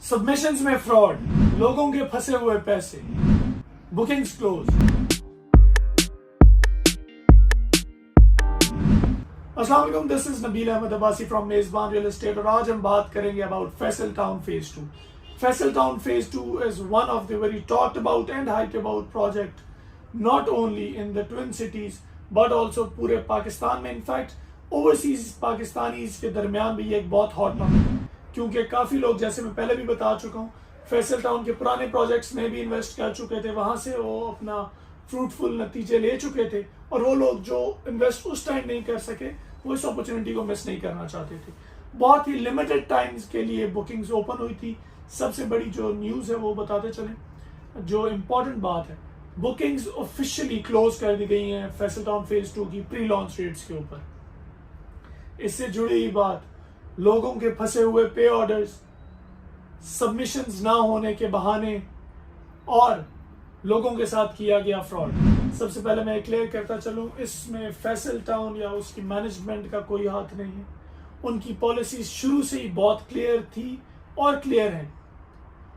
Submissions में fraud, लोगों के फंसे हुए पैसे, बुकिंग्स क्लोज। अस्सलाम वालेकुम, this is Nabeel Ahmed Abbasi from Mezban real estate और आज हम बात करेंगे about Faisal town phase 2। Faisal town phase 2 is one of the very talked about and hyped about project, not only in the twin cities but also पूरे पाकिस्तान में। In fact overseas Pakistanis के दरमियान भी ये एक बहुत हॉट टॉपिक है, क्योंकि काफ़ी लोग, जैसे मैं पहले भी बता चुका हूँ, फैसल टाउन के पुराने प्रोजेक्ट्स में भी इन्वेस्ट कर चुके थे, वहाँ से वो अपना फ्रूटफुल नतीजे ले चुके थे, और वो लोग जो इन्वेस्ट उस टाइम नहीं कर सके वो इस अपॉर्चुनिटी को मिस नहीं करना चाहते थे। बहुत ही लिमिटेड टाइम्स के लिए बुकिंग्स ओपन हुई थी। सबसे बड़ी जो न्यूज़ है वो बताते चलें। जो इम्पोर्टेंट बात है, बुकिंग्स ऑफिशियली क्लोज कर दी गई हैं फैसल टाउन फेज 2 की प्री लॉन्च रेट्स के ऊपर। इससे जुड़ी हुई बात, लोगों के फंसे हुए पे ऑर्डर्स, सबमिशंस ना होने के बहाने और लोगों के साथ किया गया फ्रॉड। सबसे पहले मैं क्लियर करता चलूं, इसमें फैसल टाउन या उसकी मैनेजमेंट का कोई हाथ नहीं है। उनकी पॉलिसी शुरू से ही बहुत क्लियर थी और क्लियर है।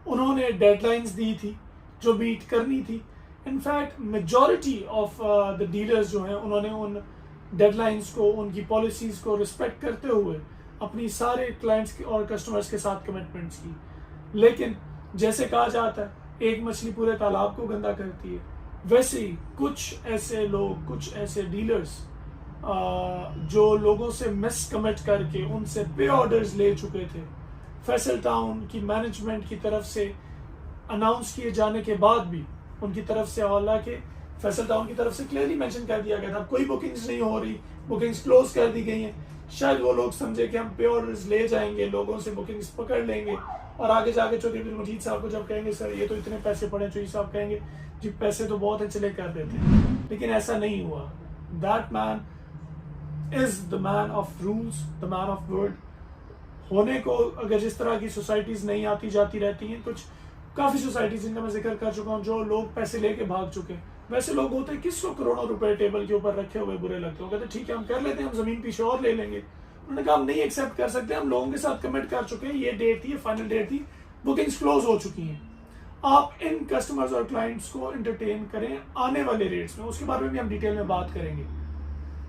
उन्होंने डेडलाइंस दी थी जो मीट करनी थी। In fact majority of the dealers जो हैं, उन्होंने उन डेडलाइंस को, उनकी पॉलिसीज़ को रिस्पेक्ट करते हुए अपनी सारे क्लाइंट्स और कस्टमर्स के साथ कमिटमेंट्स की। लेकिन जैसे कहा जाता है, एक मछली पूरे तालाब को गंदा करती है, वैसे ही कुछ ऐसे लोग, कुछ ऐसे डीलर्स जो लोगों से मिस कमिट करके उनसे पे ऑर्डर्स ले चुके थे, फैसल टाउन की मैनेजमेंट की तरफ से अनाउंस किए जाने के बाद भी उनकी तरफ से, हालांकि फैसल टाउन की तरफ से क्लियरली मेंशन कर दिया गया था कोई बुकिंग्स नहीं हो रही, बुकिंग्स क्लोज कर दी गई हैं। शायद वो लोग समझे कि हम पे ऑर्डर्स ले जाएंगे, लोगों से बुकिंग्स पकड़ लेंगे और आगे जाके चौधरी अब्दुल मजीद साहब को जब कहेंगे सर ये तो इतने पैसे पड़े, चौधरी साहब कहेंगे जी पैसे तो बहुत है, चले कर देते हैं। लेकिन ऐसा नहीं हुआ। That man is the man of rules, the man of word. होने को अगर जिस तरह की सोसाइटीज नहीं आती जाती रहती हैं, कुछ काफ़ी सोसाइटीज जिनका मैं जिक्र कर चुका हूँ, जो लोग पैसे लेके भाग चुके हैं, वैसे लोग होते हैं किसको करोड़ों रुपए टेबल के ऊपर रखे हुए बुरे लगते हो, कहते ठीक है हम कर लेते हैं, हम जमीन पीछे और ले लेंगे। उन्होंने कहा हम नहीं एक्सेप्ट कर सकते, हम लोगों के साथ कमिट कर चुके हैं, ये डेट थी, ये फाइनल डेट थी, बुकिंग्स क्लोज हो चुकी हैं। आप इन कस्टमर्स और क्लाइंट्स को एंटरटेन करें आने वाले रेट्स में, उसके बारे में भी हम डिटेल में बात करेंगे।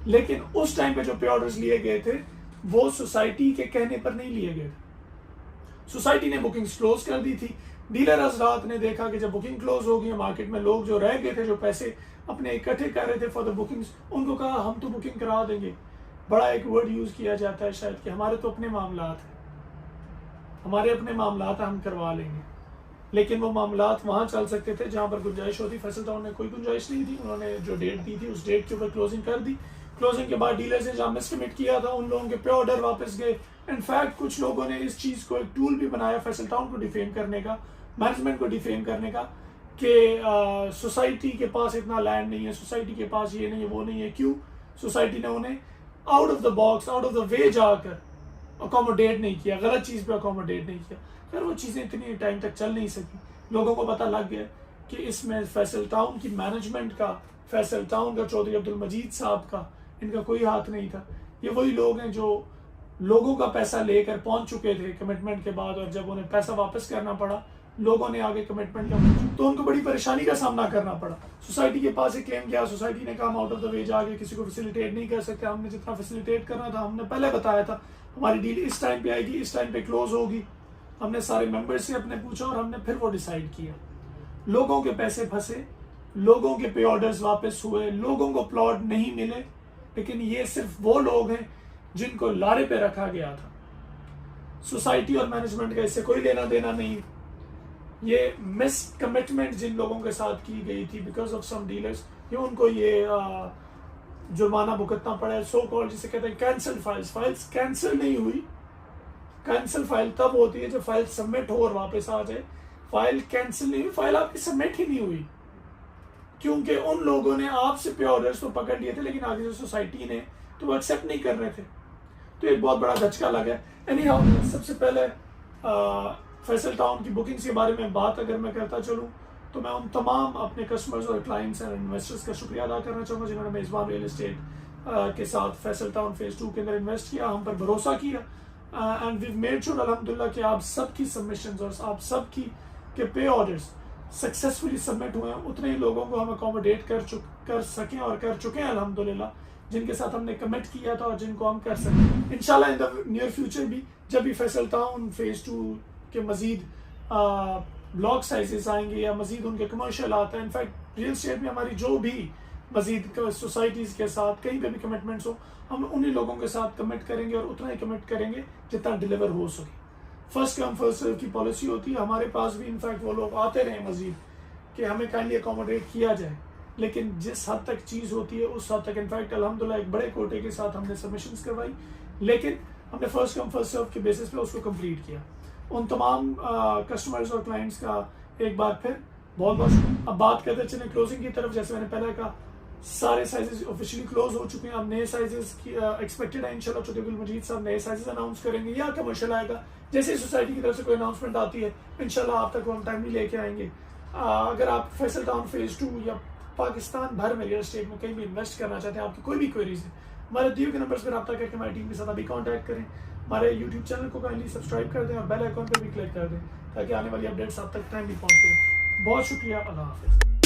लेकिन उस टाइम पे जो पे ऑर्डर्स लिए गए थे वो सोसाइटी के कहने पर नहीं लिए गए थे। सोसाइटी ने बुकिंग्स क्लोज कर दी थी। डीलर हजरात ने देखा कि जब बुकिंग क्लोज हो गई, मार्केट में लोग जो रह गए थे, जो पैसे अपने इकट्ठे कर रहे थे फॉर द बुकिंग्स, उनको कहा हम तो बुकिंग करा देंगे। बड़ा एक वर्ड यूज किया जाता है शायद कि हमारे तो अपने मामलात हैं, हमारे अपने मामलात हम करवा लेंगे। लेकिन वो मामलात वहाँ चल सकते थे जहाँ पर गुंजाइश होती। फैसल टाउन ने कोई गुंजाइश नहीं दी। उन्होंने जो डेट दी थी उस डेट के ऊपर क्लोजिंग कर दी। क्लोजिंग के बाद डीलर्स ने जहाँ मिसकमिट किया था उन लोगों के पे ऑर्डर वापस गए। इनफैक्ट कुछ लोगों ने इस चीज़ को एक टूल भी बनाया फैसल टाउन को डिफेम करने का, मैनेजमेंट को डिफेम करने का, कि सोसाइटी के पास इतना लैंड नहीं है, सोसाइटी के पास ये नहीं है, वो नहीं है। क्यों? सोसाइटी ने उन्हें out of the box, out of the way जाकर अकोमोडेट नहीं किया, गलत चीज़ पे अकोमोडेट नहीं किया। फिर वो चीज़ें इतनी टाइम तक चल नहीं सकी। लोगों को पता लग गया कि इसमें फैसल टाउन की मैनेजमेंट का, फैसल टाउन का, चौधरी अब्दुल मजीद साहब का, इनका कोई हाथ नहीं था। ये वही लोग हैं जो लोगों का पैसा लेकर पहुंच चुके थे कमिटमेंट के बाद, और जब उन्हें पैसा वापस करना पड़ा, लोगों ने आगे कमिटमेंट का, तो उनको बड़ी परेशानी का सामना करना पड़ा। सोसाइटी के पास एक क्लेम किया, सोसाइटी ने कहा हम आउट ऑफ द वे जाके किसी को फैसिलिटेट नहीं कर सकते, हमने जितना फैसिलिटेट करना था हमने पहले बताया था, हमारी डील इस टाइम पे आएगी, इस टाइम पे क्लोज होगी। हमने सारे मेंबर्स से अपने पूछा और हमने फिर वो डिसाइड किया। लोगों के पैसे फंसे, लोगों के पे ऑर्डर्स वापस हुए, लोगों को प्लॉट नहीं मिले। लेकिन ये सिर्फ वो लोग हैं जिनको लारे पे रखा गया था। सोसाइटी और मैनेजमेंट का इससे कोई लेना देना नहीं। ये मिस कमिटमेंट जिन लोगों के साथ की गई थी बिकॉज ऑफ सम डीलर्स, ये उनको ये जुर्माना भुगतना पड़ा है, सो कॉल्ड, जिसे कहते हैं कैंसिल फाइल्स। फाइल्स कैंसिल नहीं हुई। कैंसिल फाइल तब होती है जब फाइल सबमिट हो और वापस आ जाए। फाइल कैंसिल नहीं हुई, फाइल आपकी सबमिट ही नहीं हुई, क्योंकि उन लोगों ने आपसे पे ऑर्डर्स तो पकड़ लिए थे, लेकिन आगे जो सोसाइटी ने तो वो एक्सेप्ट नहीं कर रहे थे। तो एक बहुत बड़ा धचका लगा। एनीहाउ, सबसे पहले फैसल टाउन की बुकिंग्स के बारे में बात अगर मैं करता चलूँ, तो मैं उन तमाम अपने कस्टमर्स और क्लाइंट्स एंड इन्वेस्टर्स का शुक्रिया अदा करना चाहूँगा जिन्होंने मेजबान रियल एस्टेट के साथ फैसल टाउन फेज 2 के अंदर इन्वेस्ट किया, हम पर भरोसा किया एंड वी मेड श्योर अल्हम्दुलिल्लाह कि आप सबकी सबमिशंस और आप सबकी के पे ऑर्डर्स सक्सेसफुली सबमिट हुए हैं। उतने ही लोगों को हम अकोमोडेट कर सकें और कर चुके हैं अल्हम्दुलिल्लाह, जिनके साथ हमने कमिट किया था और जिनको हम कर सकें इंशाल्लाह इन द नियर फ्यूचर भी। जब भी फैसल टाउन फेज़ 2 के मजीद ब्लॉक साइजेस आएंगे या मजीद उनके कमर्शियल आता है, इनफैक्ट रियल स्टेट में हमारी जो भी मजीद सोसाइटीज़ के साथ कहीं पे भी कमिटमेंट्स हो, हम उन्हीं लोगों के साथ कमिट करेंगे और उतना ही कमिट करेंगे जितना डिलीवर हो सके। फर्स्ट कम फर्स्ट सर्व की पॉलिसी होती है। हमारे पास भी इनफैक्ट वो लोग आते रहे मजीद कि हमें काइंडली अकोमोडेट किया जाए, लेकिन जिस हद तक चीज़ होती है उस हद तक इनफैक्ट अल्हम्दुलिल्लाह एक बड़े कोटे के साथ हमने सबमिशंस करवाई, लेकिन हमने फर्स्ट कम फर्स्ट सर्व के बेसिस पे उसको कंप्लीट किया। उन तमाम कस्टमर्स और क्लाइंट्स का एक बार फिर बहुत बहुत। अब बात करते चलें क्लोजिंग की तरफ। जैसे मैंने पहले कहा, सारे साइजेस ऑफिशियली क्लोज हो चुके हैं। अब नए साइजेस की एक्सपेक्टेड है इंशाल्लाह छोटे गुल मजीद साहब नए साइजेस अनाउंस करेंगे या कमर्शियल आएगा। जैसे ही सोसाइटी की तरफ से कोई अनाउंसमेंट आती है इंशाल्लाह आप तक हम टाइमली लेके आएंगे। अगर आप फैसल टाउन फेज़ 2 या पाकिस्तान भर में रियल एस्टेट में कहीं भी इन्वेस्ट करना चाहते हैं, आपकी कोई भी क्वेरीज है, हमारे दिए के नंबर्स पर रब्ता करके हमारी टीम के साथ अभी कॉन्टैक्ट करें। हमारे यूट्यूब चैनल को काइंडली सब्सक्राइब कर दें और बेल आइकॉन पर भी क्लिक कर दें ताकि आने वाली अपडेट्स आप तक टाइमली पहुँचते हैं। बहुत शुक्रिया, अल्लाह हाफिज़।